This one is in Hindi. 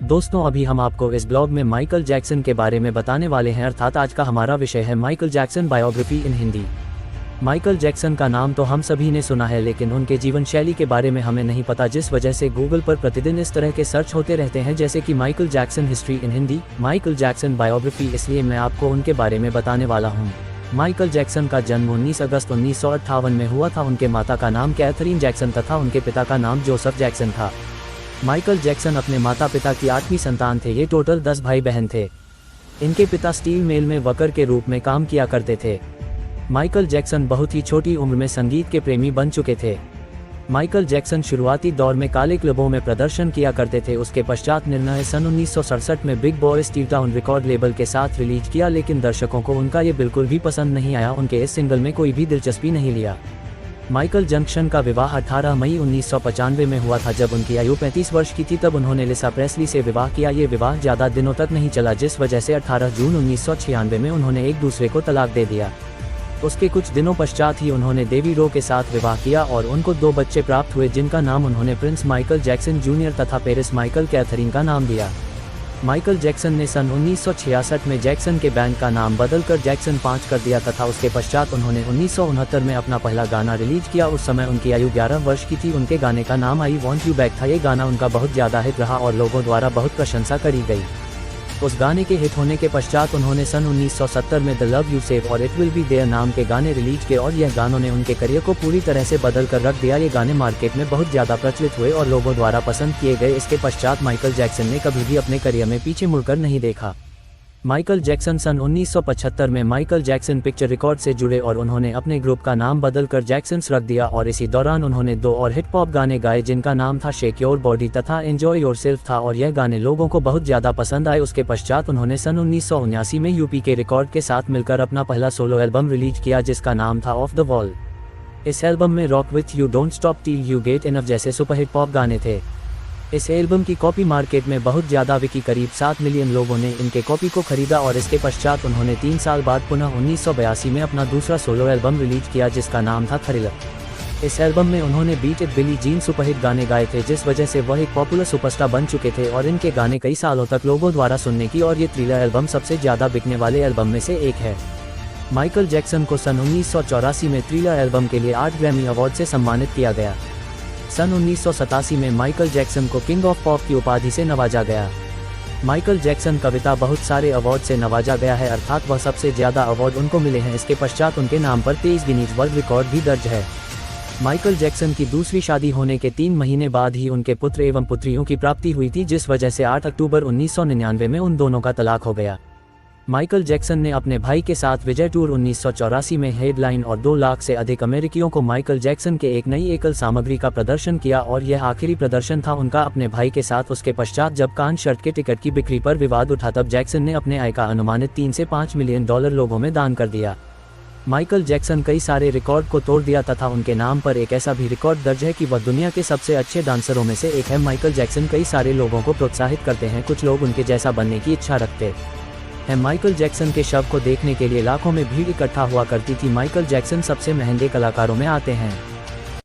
दोस्तों, अभी हम आपको इस ब्लॉग में माइकल जैक्सन के बारे में बताने वाले हैं। अर्थात आज का हमारा विषय है माइकल जैक्सन बायोग्राफी इन हिंदी। माइकल जैक्सन का नाम तो हम सभी ने सुना है, लेकिन उनके जीवन शैली के बारे में हमें नहीं पता, जिस वजह से गूगल पर प्रतिदिन इस तरह के सर्च होते रहते हैं, जैसे कि Michael Jackson history in Hindi, Michael Jackson biography. इसलिए मैं आपको उनके बारे में बताने वाला हूँ। माइकल जैक्सन का जन्म 19 अगस्त 1958 में हुआ था। उनके माता का नाम कैथरीन जैक्सन तथा उनके पिता का नाम जोसेफ जैक्सन था। माइकल जैक्सन अपने माता पिता की 8वीं संतान थे। ये टोटल 10 भाई बहन थे। इनके पिता स्टील मिल में वर्कर के रूप में काम किया करते थे। माइकल जैक्सन बहुत ही छोटी उम्र में संगीत के प्रेमी बन चुके थे। माइकल जैक्सन शुरुआती दौर में काले क्लबों में प्रदर्शन किया करते थे। उसके पश्चात निर्णय सन 1967 में big boy Steve town record label के साथ रिलीज किया, लेकिन दर्शकों को उनका ये बिल्कुल भी पसंद नहीं आया। उनके इस सिंगल में कोई भी दिलचस्पी नहीं लिया। माइकल जैक्सन का विवाह 18 मई 1995 में हुआ था। जब उनकी आयु 35 वर्ष की थी तब उन्होंने लिसा प्रेस्ली से विवाह किया। ये विवाह ज़्यादा दिनों तक नहीं चला, जिस वजह से 18 जून 1996 में उन्होंने एक दूसरे को तलाक दे दिया। उसके कुछ दिनों पश्चात ही उन्होंने डेवी रो के साथ विवाह किया और उनको 2 बच्चे प्राप्त हुए, जिनका नाम उन्होंने प्रिंस माइकल जैक्सन जूनियर तथा पेरिस माइकल कैथरीन का नाम दिया। माइकल जैक्सन ने सन 1966 में जैक्सन के बैंड का नाम बदलकर जैक्सन 5 कर दिया तथा उसके पश्चात उन्होंने 1969 में अपना पहला गाना रिलीज किया। उस समय उनकी आयु 11 वर्ष की थी। उनके गाने का नाम आई वॉन्ट यू बैक था। ये गाना उनका बहुत ज़्यादा हिट रहा और लोगों द्वारा बहुत प्रशंसा करी गई। उस गाने के हिट होने के पश्चात उन्होंने सन 1970 में द लव यू सेव और इट विल बी देयर नाम के गाने रिलीज किए और यह गानों ने उनके करियर को पूरी तरह से बदल कर रख दिया। ये गाने मार्केट में बहुत ज़्यादा प्रचलित हुए और लोगों द्वारा पसंद किए गए। इसके पश्चात माइकल जैक्सन ने कभी भी अपने करियर में पीछे मुड़कर नहीं देखा। माइकल जैक्सन सन 1975 में माइकल जैक्सन पिक्चर रिकॉर्ड से जुड़े और उन्होंने अपने ग्रुप का नाम बदलकर जैक्सन्स रख दिया और इसी दौरान उन्होंने 2 और हिट पॉप गाने गाए, जिनका नाम था शेक योर बॉडी तथा एंजॉय योरसेल्फ था और यह गाने लोगों को बहुत ज़्यादा पसंद आए। उसके पश्चात उन्होंने सन 1979 में यूपी के रिकॉर्ड के साथ मिलकर अपना पहला सोलो एल्बम रिलीज किया, जिसका नाम था ऑफ द वॉल। इस एल्बम में rock with you, don't stop till you get enough जैसे सुपरहिट पॉप गाने थे। इस एल्बम की कॉपी मार्केट में बहुत ज़्यादा बिकी। करीब 7 मिलियन लोगों ने इनके कॉपी को खरीदा और इसके पश्चात उन्होंने 3 साल बाद पुनः 1982 में अपना दूसरा सोलो एल्बम रिलीज किया, जिसका नाम था थ्रिलर। इस एल्बम में उन्होंने beat it Billie Jean superhit गाने गाए थे, जिस वजह से वह एक पॉपुलर सुपरस्टार बन चुके थे और इनके गाने कई सालों तक लोगों द्वारा सुनने की और ये थ्रिलर एल्बम सबसे ज़्यादा बिकने वाले एल्बम में से एक है। माइकल जैक्सन को सन 1984 में थ्रिलर एल्बम के लिए 8 ग्रैमी अवार्ड से सम्मानित किया गया। सन 1987 में माइकल जैक्सन को किंग ऑफ पॉप की उपाधि से नवाजा गया। माइकल जैक्सन कविता बहुत सारे अवार्ड से नवाजा गया है, अर्थात वह सबसे ज़्यादा अवार्ड उनको मिले हैं। इसके पश्चात उनके नाम पर 23 गिनीज वर्ल्ड रिकॉर्ड भी दर्ज है। माइकल जैक्सन की दूसरी शादी होने के 3 महीने बाद ही उनके पुत्र एवं पुत्रियों की प्राप्ति हुई थी, जिस वजह से 8 अक्टूबर 1999 में उन दोनों का तलाक हो गया। माइकल जैक्सन ने अपने भाई के साथ विजय टूर 1984 में हेडलाइन और 2 लाख से अधिक अमेरिकियों को माइकल जैक्सन के एक नई एकल सामग्री का प्रदर्शन किया और यह आखिरी प्रदर्शन था उनका अपने भाई के साथ। उसके पश्चात जब कान शर्ट के टिकट की बिक्री पर विवाद उठा तब जैक्सन ने अपने आय का अनुमानित 3 से 5 मिलियन डॉलर लोगों में दान कर दिया। माइकल जैक्सन कई सारे रिकॉर्ड को तोड़ दिया तथा उनके नाम पर एक ऐसा भी रिकॉर्ड दर्ज है कि वह दुनिया के सबसे अच्छे डांसरों में से एक है। माइकल जैक्सन कई सारे लोगों को प्रोत्साहित करते हैं। कुछ लोग उनके जैसा बनने की इच्छा रखते हैं। माइकल जैक्सन के शव को देखने के लिए लाखों में भीड़ इकट्ठा हुआ करती थी। माइकल जैक्सन सबसे महंगे कलाकारों में आते हैं।